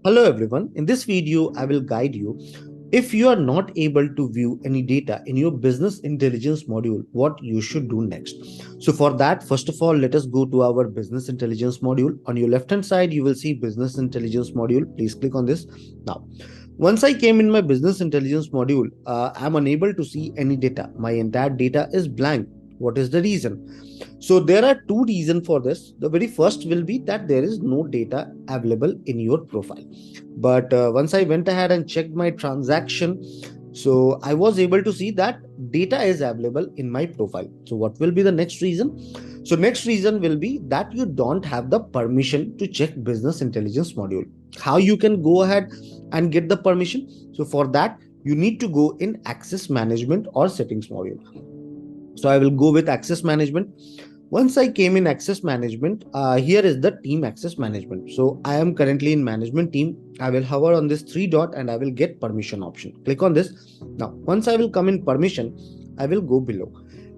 Hello everyone, in this video I will guide you. If you are not able to view any data in your business intelligence module, what you should do next. So for that, first of all, let us go to our business intelligence module. On your left hand side, you will see business intelligence module. Please click on this. Now, once I came in my business intelligence module, I'm unable to see any data. My entire data is blank. What is the reason? So there are two reasons for this. The very first will be that there is no data available in your profile. But once I went ahead and checked my transaction, so I was able to see that data is available in my profile. So what will be the next reason? So next reason will be that you don't have the permission to check business intelligence module. How you can go ahead and get the permission? So for that, you need to go in access management or settings module. So I will go with access management. Once I came in access management, here is the team access management. So I am currently in management team. I will hover on this three dot and I will get permission option. Click on this. Now, once I will come in permission, I will go below.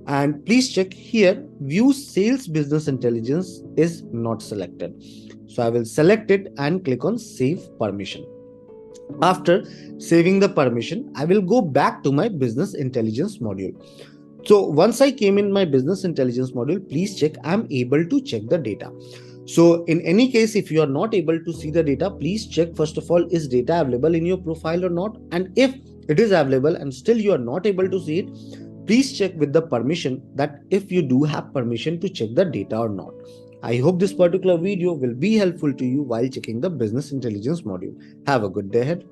And please check here, view sales business intelligence is not selected. So I will select it and click on save permission. After saving the permission, I will go back to my business intelligence module. So once I came in my business intelligence module, please check I'm able to check the data. So in any case, if you are not able to see the data, please check first of all, is data available in your profile or not? And if it is available and still you are not able to see it, please check with the permission that if you do have permission to check the data or not. I hope this particular video will be helpful to you while checking the business intelligence module. Have a good day ahead.